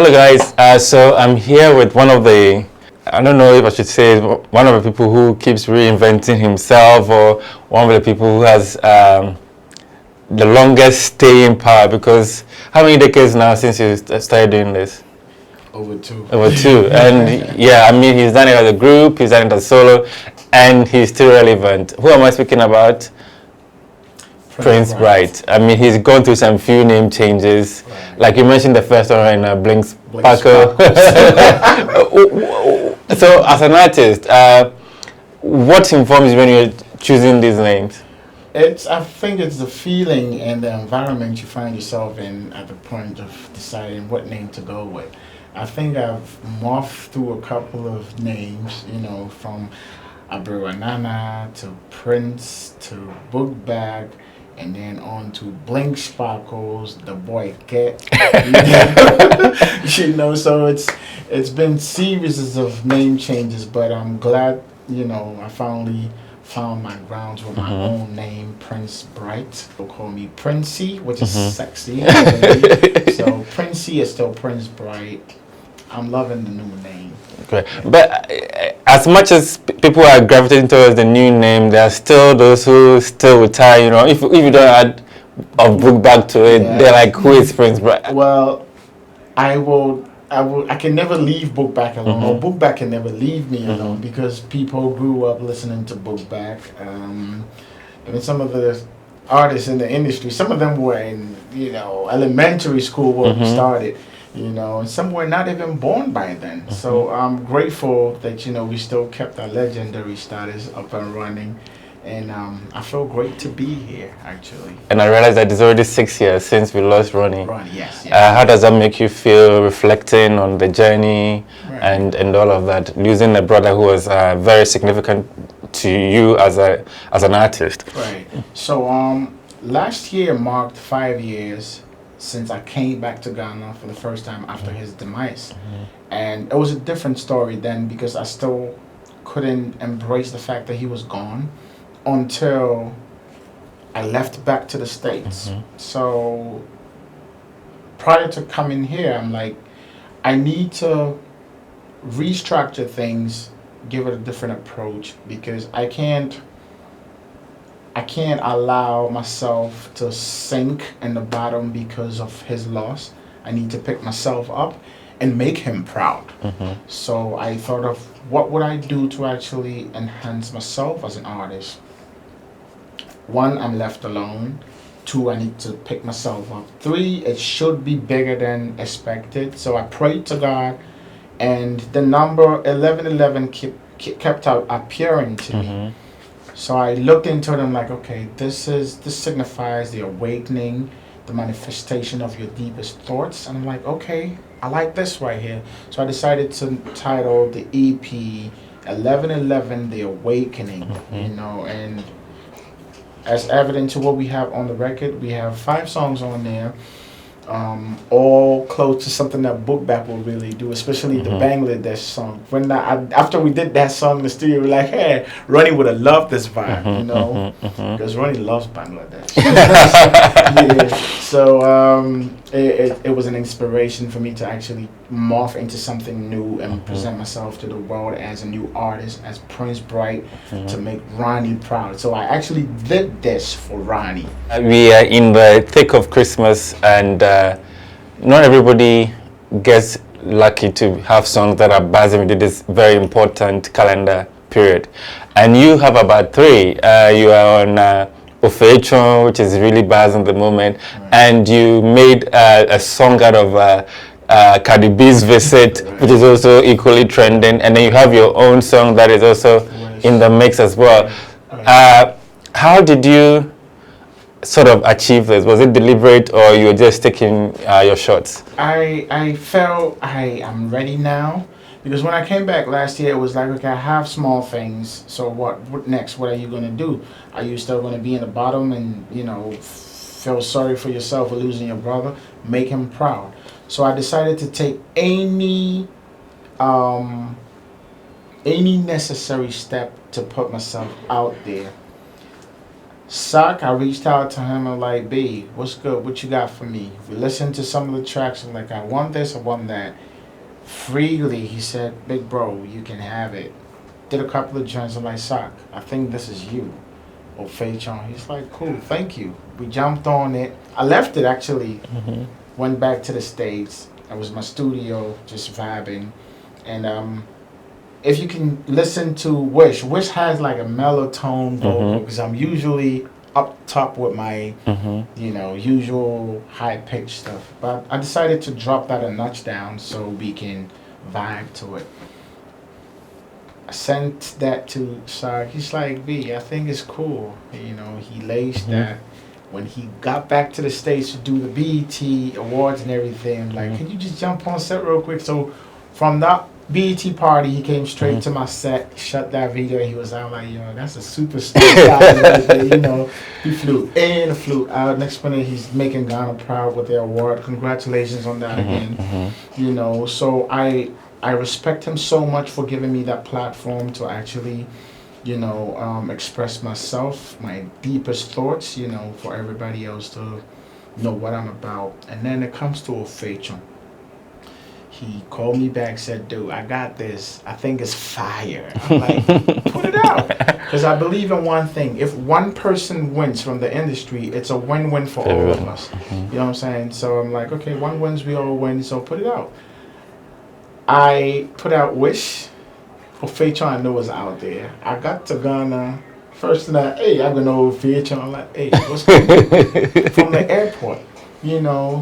Hello guys, so I'm here with one of the, I don't know if I should say one of the people who keeps reinventing himself, or one of the people who has the longest staying power, because how many decades now since you started doing this? Over two. Over two. And yeah, I mean, he's done it as a group, he's done it as solo, and he's still relevant. Who am I speaking about? Prince Bright. I mean, he's gone through some few name changes. Right. Like you mentioned the first one right now, Blinks Paco. So, as an artist, what informs you when you're choosing these names? I think it's the feeling and the environment you find yourself in at the point of deciding what name to go with. I think I've morphed through a couple of names, from Ameyaw to Prince to Buk Bak, and then on to Blink Sparkles, the boy Cat. So it's been series of name changes, but I'm glad, I finally found my grounds with my own name, Prince Bright. They'll call me Princey, which is sexy. So Princey is still Prince Bright. I'm loving the new name. Okay. But as much as people are gravitating towards the new name, there are still those who still retire. If you don't add a Buk Bak to it, they're like, who is Prince Bright? Well, I can never leave Buk Bak alone. Or Buk Bak can never leave me alone, because people grew up listening to Buk Bak. And some of the artists in the industry, some of them were in elementary school when we started. And some were not even born by then. So I'm grateful that, we still kept our legendary status up and running. And I feel great to be here, actually. And I realized that it's already 6 years since we lost Ronnie. Ronnie, yes. How does that make you feel, reflecting on the journey and all of that? Losing a brother who was very significant to you as an artist. Right. So last year marked 5 years since I came back to Ghana for the first time after his demise. And it was a different story then, because I still couldn't embrace the fact that he was gone until I left back to the States. So prior to coming here, I'm like, I need to restructure things, give it a different approach, because I can't allow myself to sink in the bottom because of his loss. I need to pick myself up and make him proud. So I thought of what would I do to actually enhance myself as an artist. 1, I'm left alone. 2, I need to pick myself up. 3, it should be bigger than expected. So I prayed to God, and the number 1111 kept appearing to me. So I looked into it and I'm like, okay, this signifies the awakening, the manifestation of your deepest thoughts. And I'm like, okay, I like this right here. So I decided to title the EP 1111 The Awakening, and as evident to what we have on the record, we have 5 songs on there. All close to something that Buk Bak will really do, especially the Bangladesh song. After we did that song in the studio, we were like, hey, Ronnie would have loved this vibe, because Ronnie loves Bangladesh. So it was an inspiration for me to actually morph into something new and present myself to the world as a new artist, as Prince Bright, to make Ronnie proud. So I actually did this for Ronnie. We are in the thick of Christmas, and not everybody gets lucky to have songs that are buzzing with this very important calendar period. And you have about 3. You are on Ofechon, which is really buzzing at the moment, and you made a song out of Cardi B's Visit, which is also equally trending, and then you have your own song that is also in the mix as well. How did you sort of achieve this? Was it deliberate, or you were just taking your shots? I felt I am ready now, because when I came back last year, it was like, okay, I have small things, so what next? What are you going to do? Are you still going to be in the bottom and feel sorry for yourself for losing your brother? Make him proud. So I decided to take any necessary step to put myself out there. Sock, I reached out to him. I'm like, B, what's good? What you got for me? We listened to some of the tracks. I'm like, I want this, I want that. Freely, he said, big bro, you can have it. Did a couple of joints. I'm like, Sock, I think this is you. Or Feichon. He's like, cool, thank you. We jumped on it. I left it actually. Went back to the States. I was in my studio, just vibing. And if you can listen to Wish has like a mellow tone vocal because I'm usually up top with my, usual high pitched stuff. But I decided to drop that a notch down so we can vibe to it. I sent that to Sark. He's like, B, I think it's cool. He laced that. When he got back to the States to do the BET Awards and everything, I'm like, can you just jump on set real quick? So from that BET party, he came straight to my set, shut that video. He was out like, that's a superstar guy. He flew in, flew out. Next minute, he's making Ghana proud with the award. Congratulations on that again. So I respect him so much for giving me that platform to actually, express myself, my deepest thoughts, for everybody else to know what I'm about. And then it comes to a Feichon. He called me back, said, dude, I got this. I think it's fire. I'm like, put it out. Because I believe in one thing. If one person wins from the industry, it's a win-win for all of us. You know what I'm saying? So I'm like, okay, one wins, we all win, so put it out. I put out Wish. Feichon I know was out there. I got to Ghana. First night, hey, I'm going to know Feichon. I'm like, hey, what's going on? From the airport,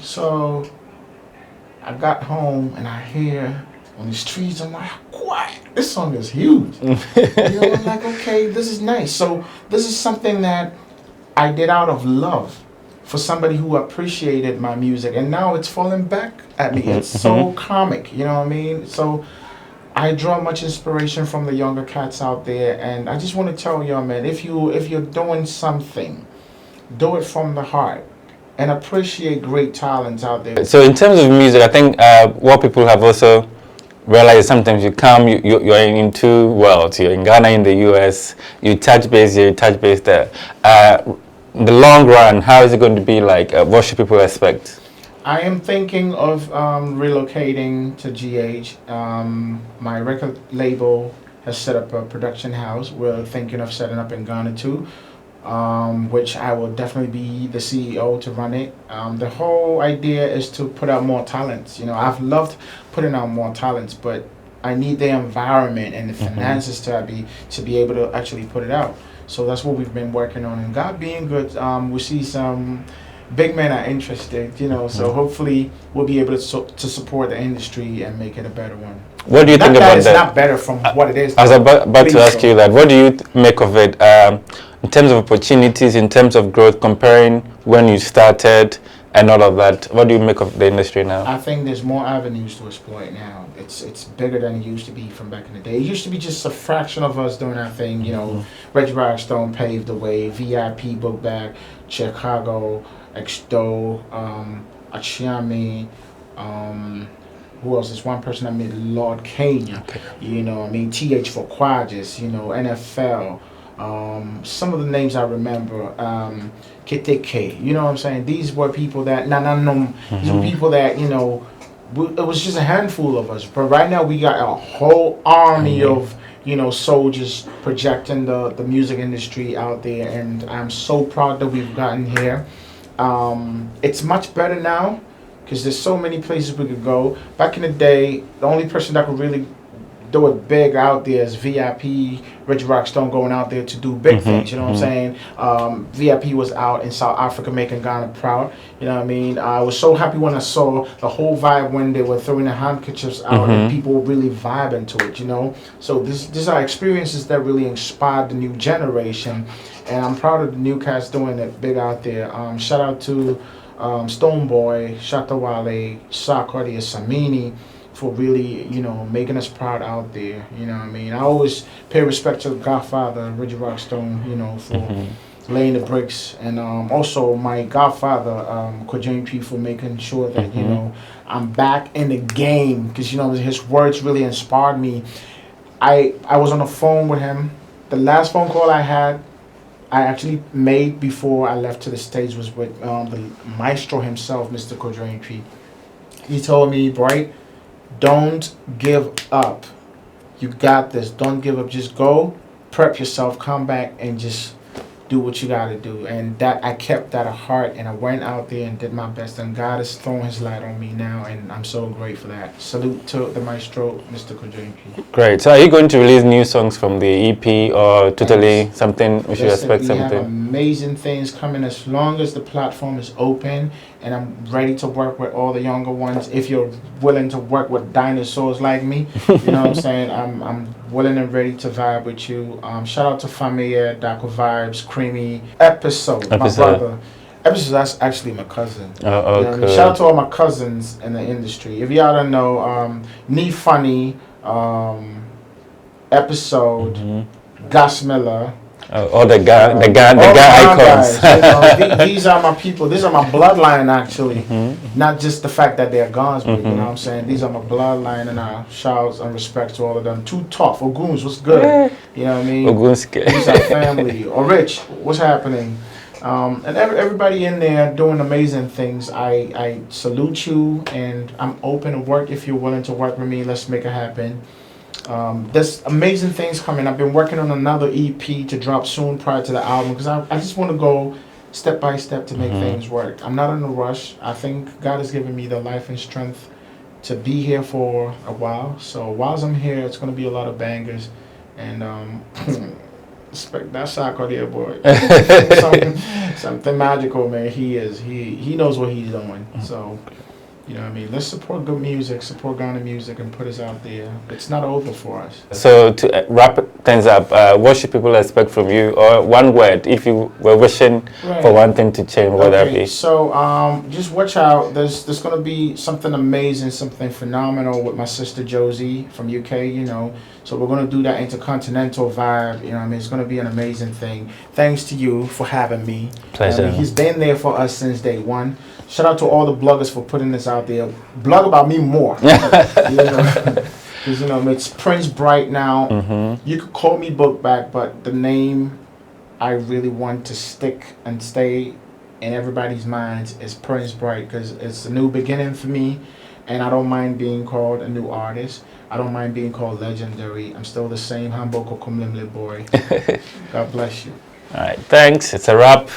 So I got home and I hear on the streets, I'm like, what? This song is huge. I'm like, okay, this is nice. So this is something that I did out of love for somebody who appreciated my music. And now it's falling back at me. It's so comic, you know what I mean? So I draw much inspiration from the younger cats out there. And I just want to tell y'all, man, if you're doing something, do it from the heart. And appreciate great talents out there. So in terms of music, I think what people have also realized, sometimes you're in two worlds. You're in Ghana, in the US, you touch base here, you touch base there. The long run, how is it going to be like? What should people expect? I am thinking of relocating to GH. My record label has set up a production house. We're thinking of setting up in Ghana too. Which I will definitely be the CEO to run it. The whole idea is to put out more talents. I've loved putting out more talents, but I need the environment and the finances to be able to actually put it out. So that's what we've been working on. And God being good, we see some big men are interested. So hopefully we'll be able to support the industry and make it a better one. What do you think about that? It's not better from what it is. I was about to ask you that. What do you make of it? In terms of opportunities, in terms of growth, comparing when you started and all of that, what do you make of the industry now? I think there's more avenues to exploit now. It's bigger than it used to be from back in the day. It used to be just a fraction of us doing our thing. Reggie Rockstone paved the way, VIP, Buk Bak, Chicago, Exdo, Achiami, who else? There's one person I met, Lord Kenya. Okay. TH for Quadras, NFL. Some of the names I remember, KTK, you know what I'm saying? These were people that, these were people that, it was just a handful of us. But right now we got a whole army of, soldiers projecting the music industry out there. And I'm so proud that we've gotten here. It's much better now because there's so many places we could go. Back in the day, the only person that could really do it big out there is VIP, Reggie Rockstone going out there to do big things, you know what I'm saying? VIP was out in South Africa making Ghana proud, you know what I mean? I was so happy when I saw the whole vibe when they were throwing the handkerchiefs out and people were really vibing to it, So these are experiences that really inspired the new generation, and I'm proud of the new cats doing it big out there. Shout out to Stoneboy, Shatawale, Sarkodie, Samini, for really, making us proud out there. You know what I mean? I always pay respect to Godfather, Reggie Rockstone, for laying the bricks. And also my Godfather, Kojin P, for making sure that, I'm back in the game. Because, his words really inspired me. I was on the phone with him. The last phone call I had, I actually made before I left to the States was with the maestro himself, Mr. Kodraintree. He told me, Bright, don't give up. You got this. Don't give up. Just go, prep yourself, come back, and just do what you got to do. And that I kept that at heart, and I went out there and did my best. And God has thrown His light on me now, and I'm so grateful for that. Salute to the maestro, Mr. Kodraintree. Great. So are you going to release new songs from the EP, or totally something we should expect We something? have amazing things coming as long as the platform is open, and I'm ready to work with all the younger ones. If you're willing to work with dinosaurs like me, you know what I'm saying? I'm willing and ready to vibe with you. Shout out to Ameyaw, Daco Vibes, Creamy, Episode, my brother. Episode, that's actually my cousin. Oh, You know what I mean? Shout out to all my cousins in the industry. If y'all don't know, Knee Funny, Episode, Gus Miller. All the guy icons. Guys, you know, these are my people. These are my bloodline, actually. Not just the fact that they're gone, but you know what I'm saying? These are my bloodline, and shouts and respect to all of them. Too tough. Oguns, what's good? You know what I mean? Ogunske. These are family. Or Rich, what's happening? And everybody in there doing amazing things. I salute you, and I'm open to work. If you're willing to work with me, let's make it happen. There's amazing things coming. I've been working on another EP to drop soon prior to the album, because I just want to go step by step to make things work. I'm not in a rush. I think God has given me the life and strength to be here for a while. So whilst I'm here, it's going to be a lot of bangers. And respect that Sarkodie boy. something magical, man. He knows what he's doing. So, you know what I mean? Let's support good music, support Ghana music, and put us out there. It's not over for us. So to wrap things up, what should people expect from you? Or one word, if you were wishing for one thing to change, what would that be? So just watch out. There's going to be something amazing, something phenomenal with my sister Josie from UK, you know. So we're going to do that intercontinental vibe, you know what I mean? It's going to be an amazing thing. Thanks to you for having me. Pleasure. He's been there for us since day one. Shout out to all the bloggers for putting this out there. Blog about me more. Because, you know, it's Prince Bright now. You could call me Buk Bak, but the name I really want to stick and stay in everybody's minds is Prince Bright, because it's a new beginning for me, and I don't mind being called a new artist. I don't mind being called legendary. I'm still the same humble Kokumlimle boy. God bless you. All right, thanks. It's a wrap.